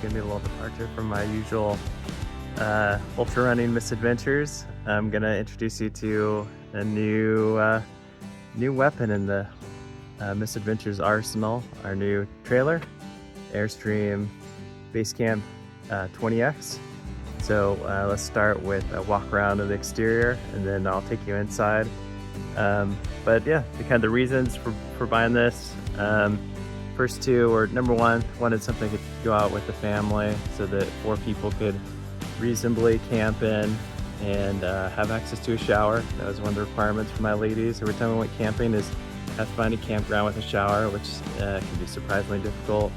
gonna be a little departure from my usual ultra running misadventures. I'm gonna introduce you to a new weapon in the Misadventures arsenal, our new trailer, Airstream Basecamp 20X. So let's start with a walk around of the exterior, and then I'll take you inside. But yeah, the reasons for buying this. First two were, number one, wanted something to go out with the family so that 4 people could reasonably camp in and have access to a shower. That was one of the requirements for my ladies. Every time we went camping is have to find a campground with a shower, which can be surprisingly difficult.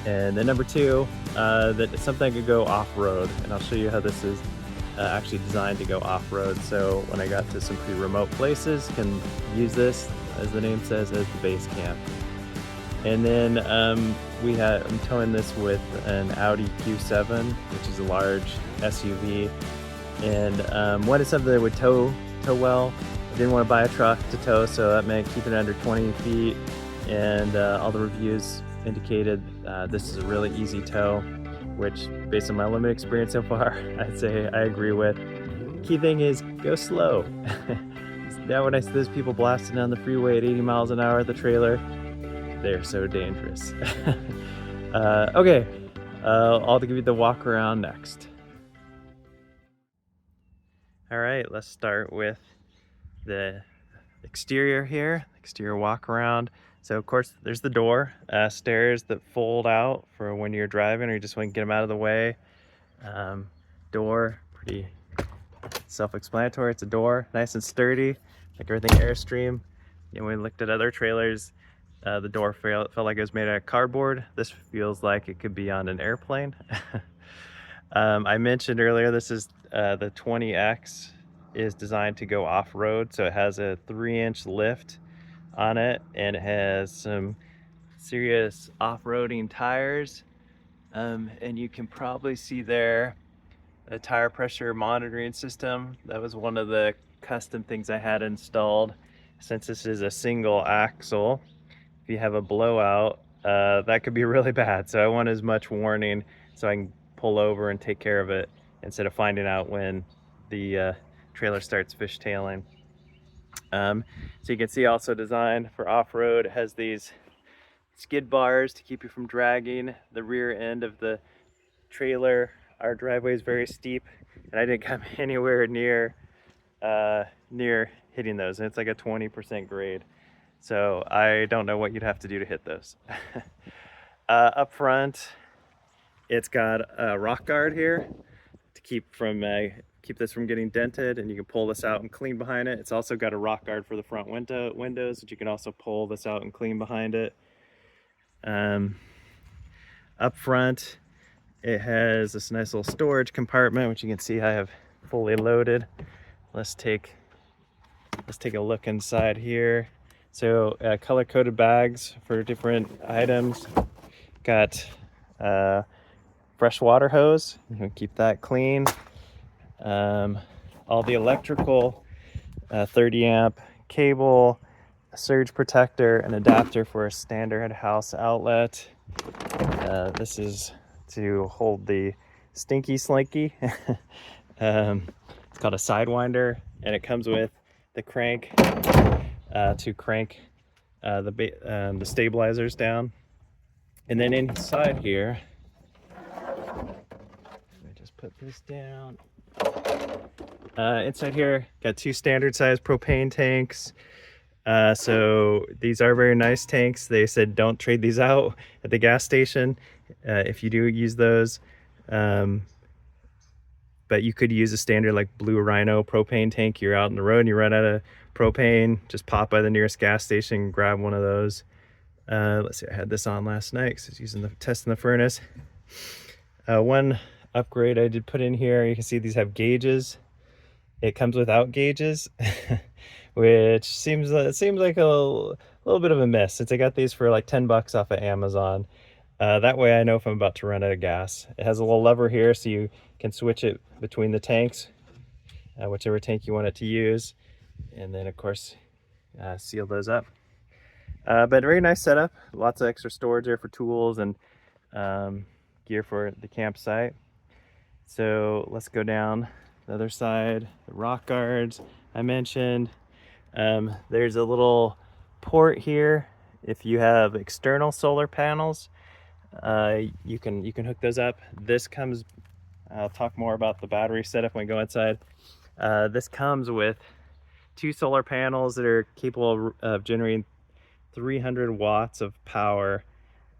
And then number two, that something could go off-road, and I'll show you how this is actually designed to go off-road. So when I got to some pretty remote places, can use this, as the name says, as the base camp. And then I'm towing this with an Audi Q7, which is a large SUV, and wanted something that would tow well. I didn't want to buy a truck to tow, so that meant keeping it under 20 feet, and all the reviews indicated this is a really easy tow, which, based on my limited experience so far, I'd say I agree with. Key thing is, go slow. Now when I see those people blasting down the freeway at 80 miles an hour at the trailer, they're so dangerous. Okay, I'll give you the walk around next. All right, let's start with the exterior here, exterior walk around. So of course there's the door, stairs that fold out for when you're driving or you just want to get them out of the way. Door, pretty self-explanatory. It's a door, nice and sturdy, like everything Airstream. You know, when we looked at other trailers, the door felt like it was made out of cardboard. This feels like it could be on an airplane. I mentioned earlier, this is the 20X is designed to go off-road, so it has a 3-inch lift on it, and it has some serious off-roading tires, and you can probably see there a tire pressure monitoring system. That was one of the custom things I had installed. Since this is a single axle, if you have a blowout, that could be really bad. So I want as much warning so I can pull over and take care of it instead of finding out when the trailer starts fishtailing. So you can see, also designed for off-road. It has these skid bars to keep you from dragging the rear end of the trailer. Our driveway is very steep, and I didn't come anywhere near hitting those, and it's like a 20% grade. So I don't know what you'd have to do to hit those. Up front, it's got a rock guard here to keep this from getting dented, and you can pull this out and clean behind it. It's also got a rock guard for the front windows, that you can also pull this out and clean behind it. Up front, it has this nice little storage compartment, which you can see I have fully loaded. Let's take a look inside here. So color-coded bags for different items. Got fresh water hose, you can keep that clean. All the electrical, 30 amp cable, a surge protector, an adapter for a standard house outlet. This is to hold the stinky slinky. It's called a sidewinder, and it comes with the crank to crank the stabilizers down. And then inside here, let me just put this down. Inside here, got 2 standard size propane tanks. So these are very nice tanks. They said don't trade these out at the gas station if you do use those. But you could use a standard like Blue Rhino propane tank. You're out on the road and you run out of propane, just pop by the nearest gas station and grab one of those. Let's see, I had this on last night because I was testing the furnace. One upgrade I did put in here, you can see these have gauges. It comes without gauges, which seems like a little bit of a miss, since I got these for like 10 bucks off of Amazon. That way I know if I'm about to run out of gas. It has a little lever here so you can switch it between the tanks, whichever tank you want it to use, and then of course seal those up. But a very nice setup, lots of extra storage there for tools and gear for the campsite. So let's go down the other side. The rock guards I mentioned. There's a little port here. If you have external solar panels, you can hook those up. This comes, I'll talk more about the battery setup when we go inside. This comes with 2 solar panels that are capable of generating 300 watts of power.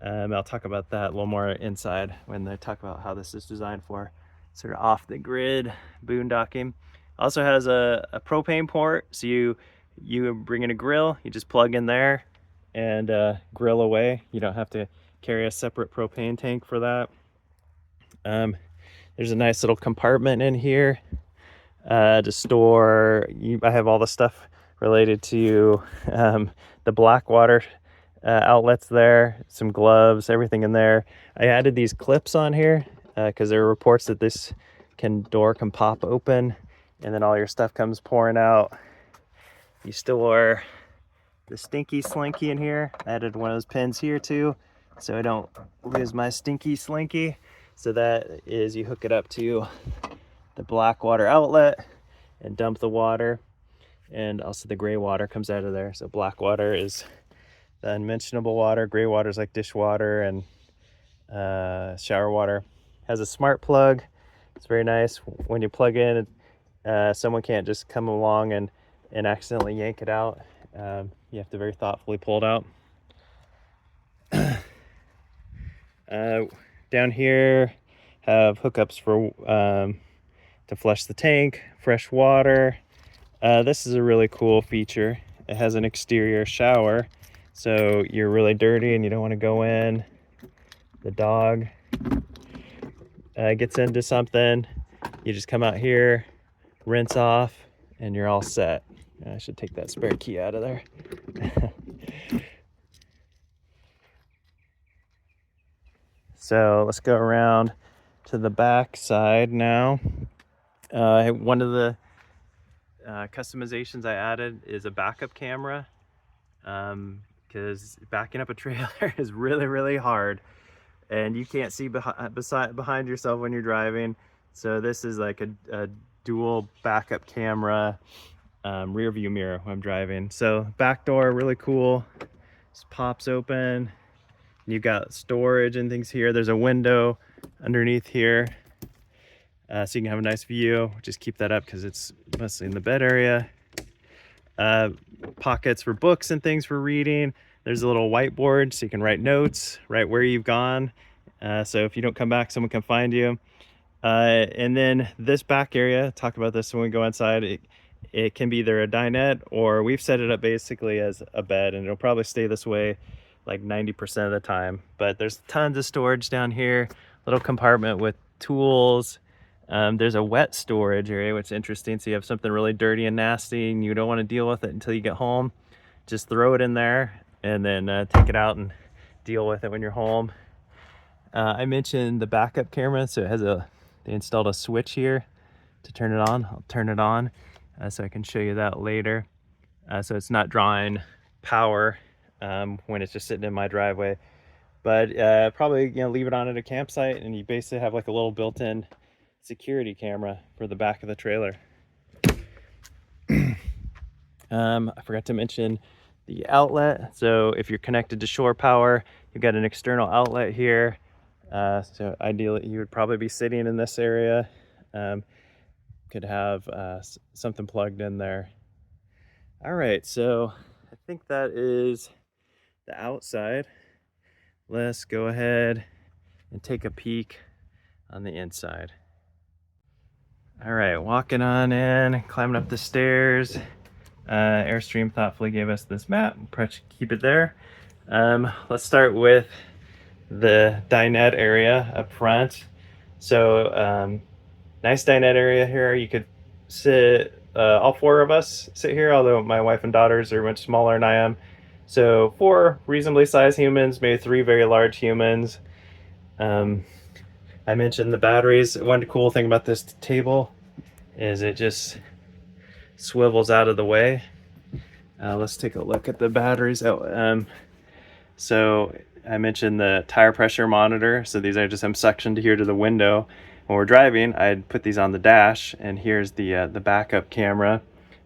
I'll talk about that a little more inside when I talk about how this is designed for sort of off the grid boondocking. Also has a propane port, so you bring in a grill, you just plug in there and grill away. You don't have to carry a separate propane tank for that. There's a nice little compartment in here to store. I have all the stuff related to the Blackwater outlets there, some gloves, everything in there. I added these clips on here because there are reports that this door can pop open and then all your stuff comes pouring out. You store the stinky slinky in here. I added one of those pins here too, so I don't lose my stinky slinky. So that is, you hook it up to the Blackwater outlet and dump the water, and also the gray water comes out of there. So Blackwater is the unmentionable water, gray water is like dishwater and shower water. Has a smart plug. It's very nice. When you plug in, someone can't just come along and accidentally yank it out. You have to very thoughtfully pull it out. Down here have hookups for to flush the tank, fresh water. This is a really cool feature. It has an exterior shower, so you're really dirty and you don't want to go in. The dog gets into something, you just come out here, rinse off, and you're all set. I should take that spare key out of there. So let's go around to the back side now. One of the customizations I added is a backup camera, because backing up a trailer is really hard and you can't see behind yourself when you're driving. So this is like a dual backup camera rear view mirror when I'm driving. So back door, really cool, just pops open. You've got storage and things here. There's a window underneath here, so you can have a nice view. Just keep that up because it's mostly in the bed area. Pockets for books and things for reading. There's a little whiteboard so you can write notes, write where you've gone. So if you don't come back, someone can find you. And then this back area, talk about this when we go inside. It can be either a dinette or we've set it up basically as a bed, and it'll probably stay this way like 90% of the time. But there's tons of storage down here, little compartment with tools. There's a wet storage area, which is interesting. So you have something really dirty and nasty and you don't want to deal with it until you get home. Just throw it in there and then take it out and deal with it when you're home. I mentioned the backup camera, so it has they installed a switch here to turn it on. I'll turn it on so I can show you that later. So it's not drawing power when it's just sitting in my driveway, but probably leave it on at a campsite and you basically have like a little built-in security camera for the back of the trailer. I forgot to mention the outlet. So if you're connected to shore power, you've got an external outlet here. So ideally you would probably be sitting in this area. Could have something plugged in there. All right, so I think that is the outside. Let's go ahead and take a peek on the inside. All right, walking on in, climbing up the stairs. Airstream thoughtfully gave us this map. Keep it there. Let's start with the dinette area up front. So nice dinette area here. You could sit, all 4 of us sit here, although my wife and daughters are much smaller than I am. So 4 reasonably sized humans, maybe 3 very large humans. I mentioned the batteries. One cool thing about this table is it just swivels out of the way. Let's take a look at the batteries. So I mentioned the tire pressure monitor. So these are just, I'm suctioned here to the window. When we're driving, I'd put these on the dash, and here's the backup camera.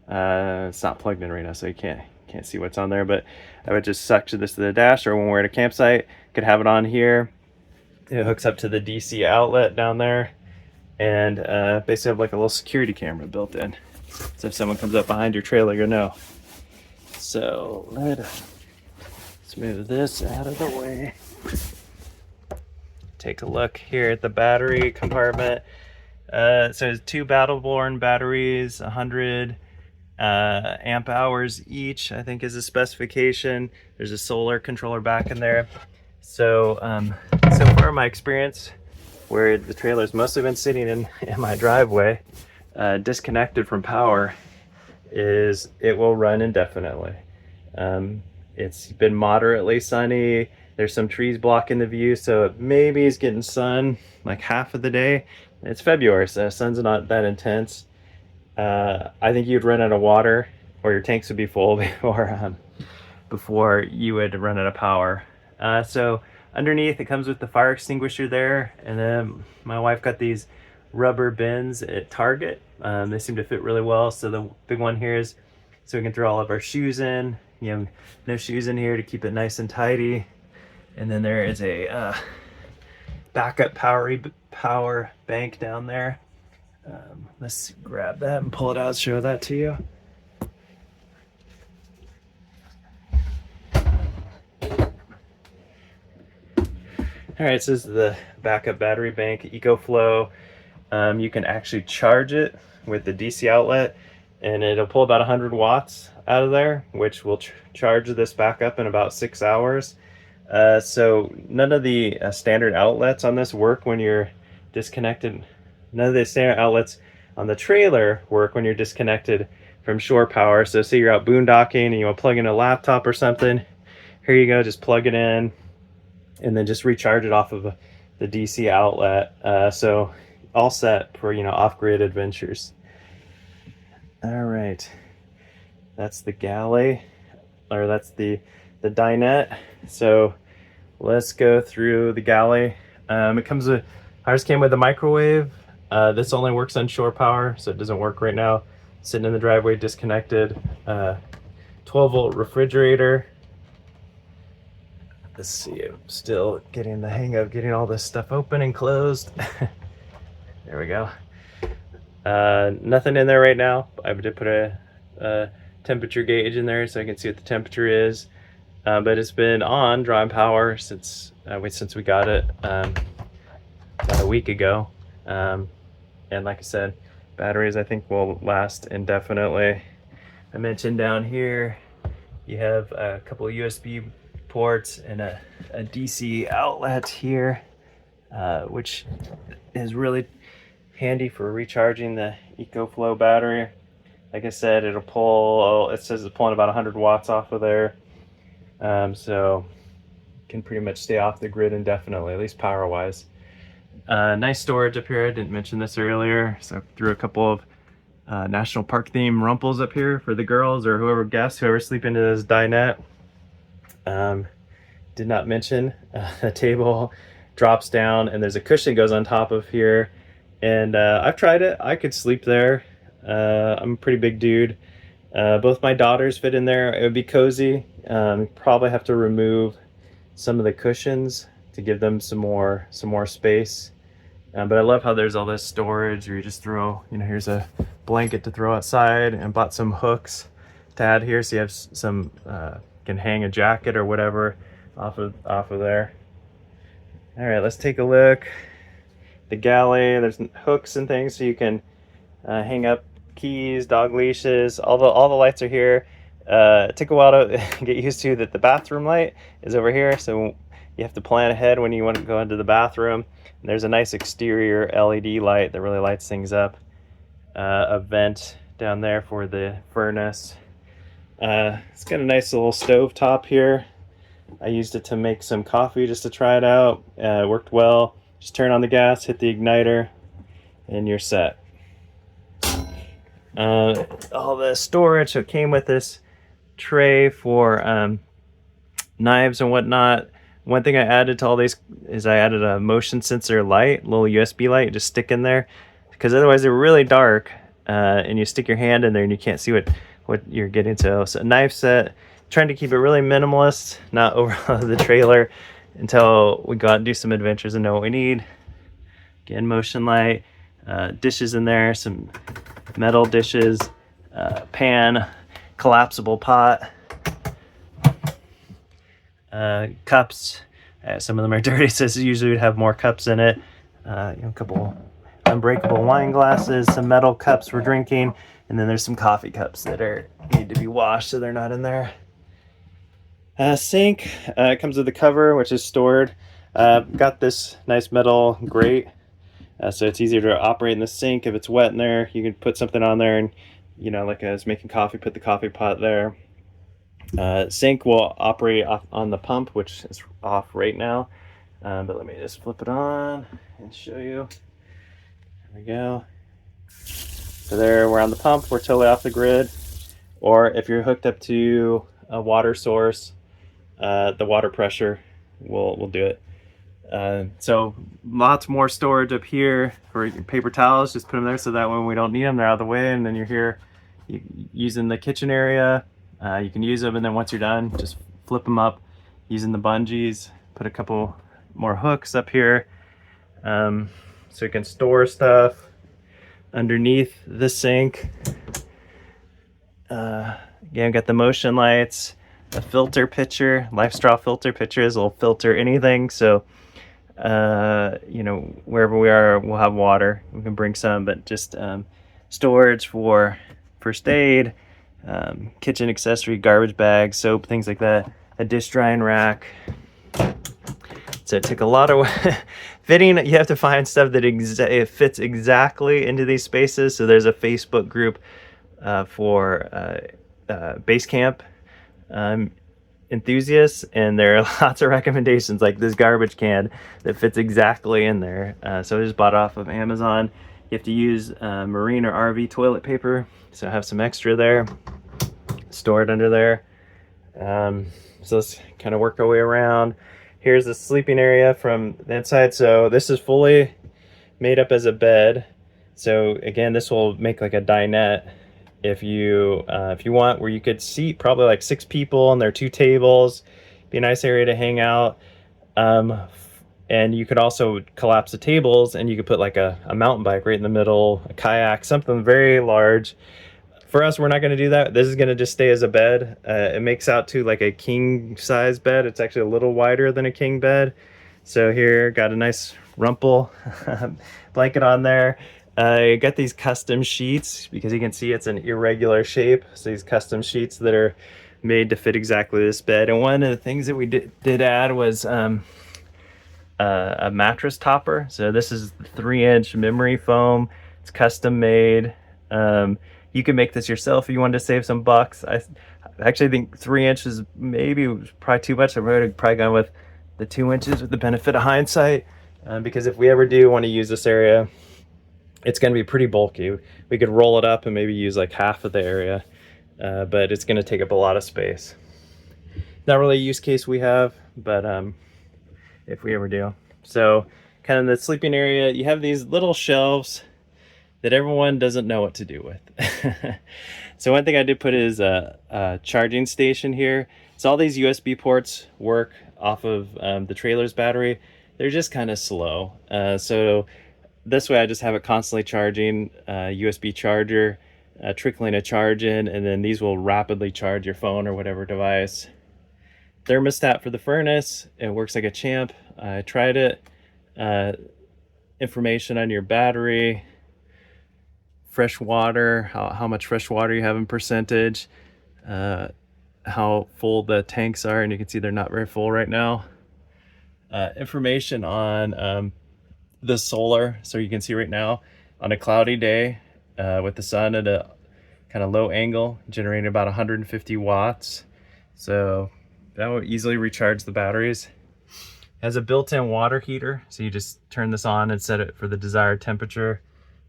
It's not plugged in right now, so you can't see what's on there, but I would just suction this to the dash, or when we're at a campsite, could have it on here. It hooks up to the DC outlet down there, and basically have like a little security camera built in. So if someone comes up behind your trailer, you'll know. So let's move this out of the way. Take a look here at the battery compartment. So it's 2 Battle-Born batteries, 100 amp hours each, I think is the specification. There's a solar controller back in there. So so far my experience, where the trailer's mostly been sitting in my driveway, disconnected from power, is it will run indefinitely. It's been moderately sunny. There's some trees blocking the view, so maybe it's getting sun like half of the day. It's February, so the sun's not that intense. I think you'd run out of water, or your tanks would be full before you would run out of power. So underneath, it comes with the fire extinguisher there, and then my wife got these rubber bins at Target. They seem to fit really well. So the big one here is so we can throw all of our shoes in. You know, no shoes in here to keep it nice and tidy. And then there is a backup power bank down there. Let's grab that and pull it out, show that to you. All right, so this is the backup battery bank, EcoFlow. You can actually charge it with the DC outlet, and it'll pull about 100 watts out of there, which will charge this back up in about 6 hours. So none of the standard outlets on this work when you're disconnected. None of the standard outlets on the trailer work when you're disconnected from shore power. So say you're out boondocking and you want to plug in a laptop or something, here you go, just plug it in and then just recharge it off of the DC outlet. So all set for, you know, off-grid adventures. All right, that's the galley, or that's the dinette. So let's go through the galley. It comes with, ours came with a microwave. This only works on shore power, so it doesn't work right now. Sitting in the driveway, disconnected. 12-volt refrigerator. Let's see, I'm still getting the hang of getting all this stuff open and closed. There we go. Nothing in there right now. I did put a temperature gauge in there so I can see what the temperature is. But it's been on drawing power since we got it about a week ago. And like I said, batteries I think will last indefinitely. I mentioned down here you have a couple of USB ports and a DC outlet here, which is really handy for recharging the EcoFlow battery. Like I said, it'll pull, it says it's pulling about 100 watts off of there. So can pretty much stay off the grid indefinitely, at least power wise. Nice storage up here. I didn't mention this earlier, so I threw a couple of national park theme rumples up here for the girls or whoever's sleeping in this dinette. Did not mention a table drops down and there's a cushion goes on top of here, and I've tried it. I could sleep there. I'm a pretty big dude. Both my daughters fit in there. It would be cozy. Probably have to remove some of the cushions to give them some more space. But I love how there's all this storage where you just throw, you know, here's a blanket to throw outside, and bought some hooks to add here so you have some, can hang a jacket or whatever off of there. All right, let's take a look. The galley, there's hooks and things so you can hang up keys, dog leashes, all the lights are here. It took a while to get used to that the bathroom light is over here, so you have to plan ahead when you want to go into the bathroom. And there's a nice exterior LED light that really lights things up. A vent down there for the furnace. It's got a nice little stove top here. I used it to make some coffee just to try it out. It worked well. Just turn on the gas, hit the igniter, and you're set. All the storage, so it came with this tray for knives and whatnot. One thing I added to all these is I added a motion sensor light, little USB light, you just stick in there, because otherwise they're really dark, and you stick your hand in there and you can't see what you're getting to. So a knife set, trying to keep it really minimalist, not over the trailer until we go out and do some adventures and know what we need. Again, motion light, dishes in there, some metal dishes, pan, collapsible pot, cups. Some of them are dirty, so usually would have more cups in it. A couple unbreakable wine glasses, some metal cups for drinking, and then there's some coffee cups that need to be washed, so they're not in there. Sink, it comes with a cover, which is stored. Got this nice metal grate, so it's easier to operate in the sink. If it's wet in there, you can put something on there, and like I was making coffee, put the coffee pot there. Sink will operate on the pump, which is off right now, but let me just flip it on and show you. There we go. So there, we're on the pump, we're totally off the grid. Or if you're hooked up to a water source, the water pressure will do it. So lots more storage up here for your paper towels. Just put them there so that when we don't need them, they're out of the way. And then you're here using the kitchen area. You can use them, and then once you're done, just flip them up using the bungees. Put a couple more hooks up here, so you can store stuff underneath the sink. Again, got the motion lights, a filter pitcher, life straw filter pitchers will filter anything. So, wherever we are, we'll have water. We can bring some, but just storage for first aid, kitchen accessory, garbage bags, soap, things like that. A dish drying rack. So it took a lot of fitting. You have to find stuff that it fits exactly into these spaces. So there's a Facebook group for Basecamp enthusiasts, and there are lots of recommendations, like this garbage can that fits exactly in there. So I just bought off of Amazon. You have to use marine or RV toilet paper, so I have some extra there stored under there. So let's kind of work our way around. Here's the sleeping area from the inside. So this is fully made up as a bed. So again, this will make like a dinette if you want, where you could seat probably like 6 people, and there are 2 tables. Be a nice area to hang out. And you could also collapse the tables, and you could put like a mountain bike right in the middle, a kayak, something very large. For us, we're not going to do that. This is going to just stay as a bed. It makes out to like a king size bed. It's actually a little wider than a king bed. So here, got a nice rumple blanket on there. I got these custom sheets because you can see it's an irregular shape. So these custom sheets that are made to fit exactly this bed. And one of the things that we did add was a mattress topper. So this is 3-inch memory foam. It's custom made. You can make this yourself if you wanted to save some bucks. I actually think 3 inches maybe was probably too much. I would have probably gone with the 2 inches with the benefit of hindsight, because if we ever do want to use this area, it's going to be pretty bulky. We could roll it up and maybe use like half of the area, but it's going to take up a lot of space. Not really a use case we have, but if we ever do. So kind of the sleeping area, you have these little shelves that everyone doesn't know what to do with. So one thing I did put is a charging station here. So all these USB ports work off of the trailer's battery. They're just kind of slow. So this way I just have it constantly charging, USB charger, trickling a charge in, and then these will rapidly charge your phone or whatever device. Thermostat for the furnace, it works like a champ. I tried it. Information on your battery, fresh water, how much fresh water you have in percentage, how full the tanks are, and you can see they're not very full right now. Information on the solar, so you can see right now on a cloudy day with the sun at a kind of low angle, generating about 150 watts. So that will easily recharge the batteries. It has a built-in water heater, so you just turn this on and set it for the desired temperature,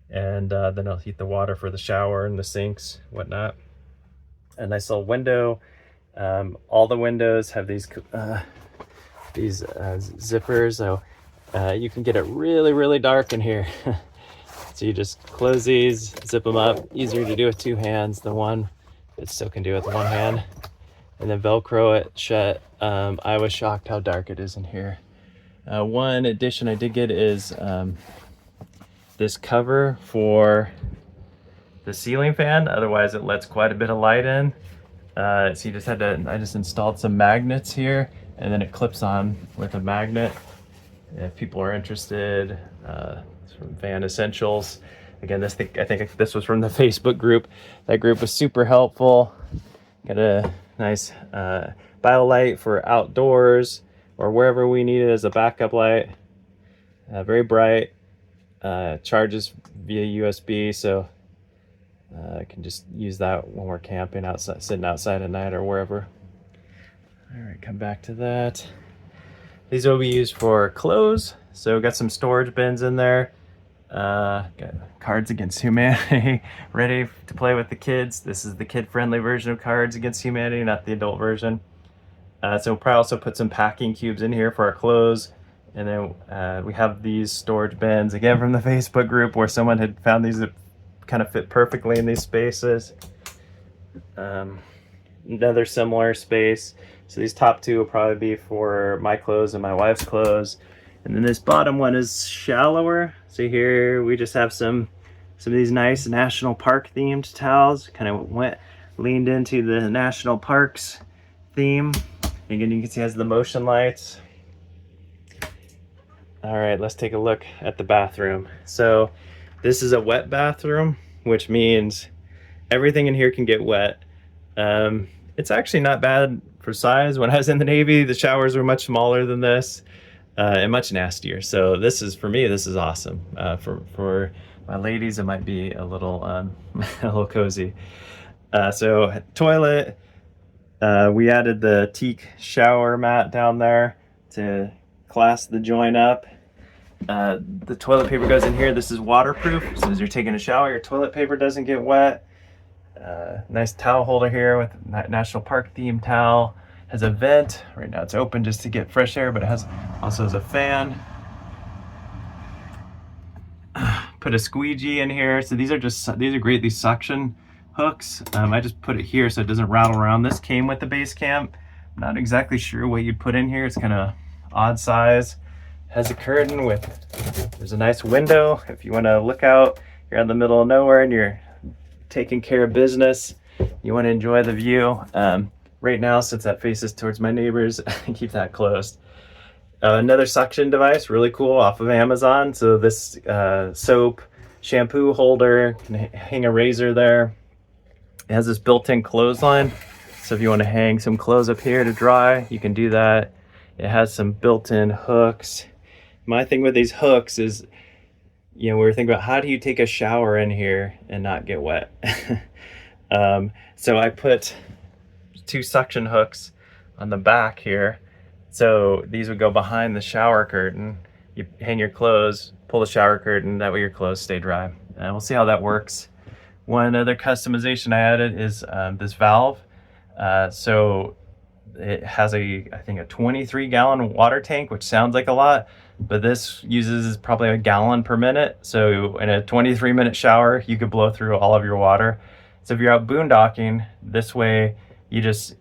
and then it'll heat the water for the shower and the sinks, whatnot. A nice little window All the windows have these zippers, so you can get it really, really dark in here. So you just close these, zip them up. Easier to do with two hands than one, but still can do it with one hand. And then Velcro it shut. I was shocked how dark it is in here. One addition I did get is this cover for the ceiling fan. Otherwise it lets quite a bit of light in. So you just had to, I just installed some magnets here, and then it clips on with a magnet. If people are interested, it's from Van Essentials. Again, I think this was from the Facebook group. That group was super helpful. Got a nice BioLight for outdoors or wherever we need it as a backup light. Very bright, charges via USB, so I can just use that when we're camping outside, sitting outside at night or wherever. All right, come back to that. These will be used for clothes. So got some storage bins in there. Got Cards Against Humanity ready to play with the kids. This is the kid-friendly version of Cards Against Humanity, not the adult version. So we'll probably also put some packing cubes in here for our clothes. And then we have these storage bins, again from the Facebook group, where someone had found these that kind of fit perfectly in these spaces. Another similar space. So these top two will probably be for my clothes and my wife's clothes. And then this bottom one is shallower. So here we just have some of these nice national park themed towels. Kind of leaned into the national parks theme. Again, you can see it has the motion lights. All right, let's take a look at the bathroom. So this is a wet bathroom, which means everything in here can get wet. It's actually not bad for size. When I was in the Navy, the showers were much smaller than this and much nastier. So this is, for me, this is awesome. For my ladies, it might be a little a little cozy. So toilet, we added the teak shower mat down there to clasp the joint up. The toilet paper goes in here. This is waterproof, so as you're taking a shower, your toilet paper doesn't get wet. Nice towel holder here with national park themed towel. Has a vent. Right now it's open just to get fresh air, but it also has a fan. Put a squeegee in here. So these are great, these suction hooks. I just put it here so it doesn't rattle around. This came with the Basecamp. I'm not exactly sure what you'd put in here. It's kind of odd size. Has a curtain there's a nice window. If you want to look out, you're in the middle of nowhere and you're taking care of business, you want to enjoy the view. Right now, since that faces towards my neighbors, I keep that closed. Another suction device, really cool, off of Amazon. So this soap shampoo holder, can hang a razor there. It has this built-in clothesline. So if you want to hang some clothes up here to dry, you can do that. It has some built-in hooks. My thing with these hooks is, we were thinking about how do you take a shower in here and not get wet. So I put 2 suction hooks on the back here. So these would go behind the shower curtain. You hang your clothes, pull the shower curtain, that way your clothes stay dry. And we'll see how that works. One other customization I added is this valve. So it has I think a 23-gallon water tank, which sounds like a lot, but this uses probably a gallon per minute. So in a 23-minute shower, you could blow through all of your water. So if you're out boondocking, this way you just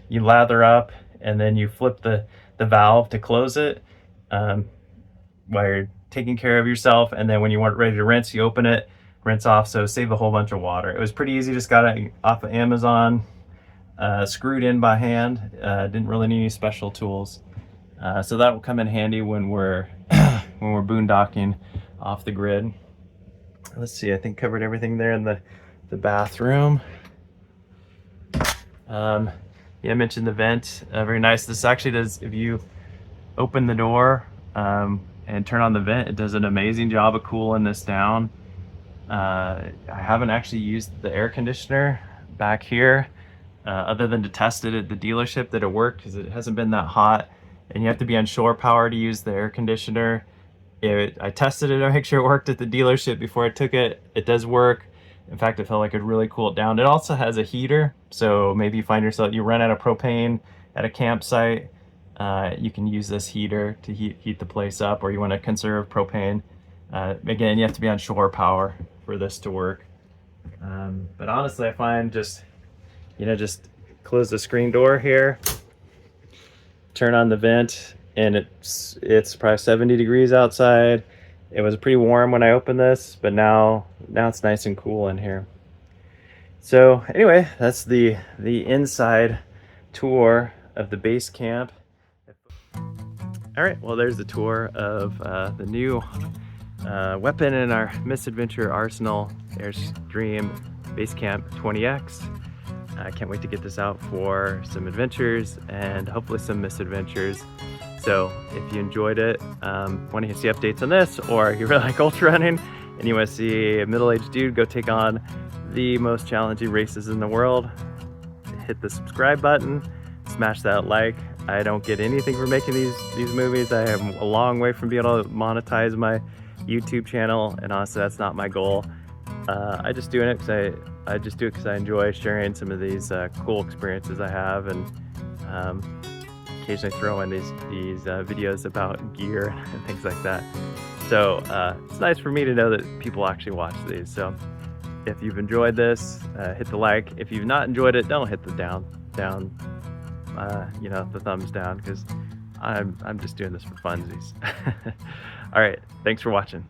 you lather up and then you flip the valve to close it while you're taking care of yourself. And then when you want ready to rinse, you open it, rinse off. So save a whole bunch of water. It was pretty easy. Just got it off of Amazon, screwed in by hand. Didn't really need any special tools. So that will come in handy when we're boondocking off the grid. Let's see, I think covered everything there in the bathroom. Yeah, I mentioned the vent, very nice. This actually does, if you open the door and turn on the vent, it does an amazing job of cooling this down. I haven't actually used the air conditioner back here other than to test it at the dealership that it worked, because it hasn't been that hot and you have to be on shore power to use the air conditioner. I tested it to make sure it worked at the dealership before I took it. It does work. In fact, it felt like it really cooled down. It also has a heater, so maybe you find yourself, you run out of propane at a campsite, you can use this heater to heat the place up, or you want to conserve propane. Again, you have to be on shore power for this to work. But honestly, I find just close the screen door here, turn on the vent, and it's probably 70 degrees outside. It was pretty warm when I opened this, but now it's nice and cool in here. So anyway, that's the inside tour of the base camp. All right, well, there's the tour of the new weapon in our Misadventure arsenal, Airstream Basecamp 20X. I can't wait to get this out for some adventures and hopefully some misadventures. So if you enjoyed it, want to see updates on this, or you really like ultra running and you want to see a middle-aged dude go take on the most challenging races in the world, hit the subscribe button, smash that like. I don't get anything for making these movies. I am a long way from being able to monetize my YouTube channel, and honestly, that's not my goal. I just doing it because I enjoy sharing some of these cool experiences I have, and occasionally throw in these videos about gear and things like that. So it's nice for me to know that people actually watch these. So if you've enjoyed this, hit the like. If you've not enjoyed it, don't hit the the thumbs down, because I'm just doing this for funsies. All right, thanks for watching.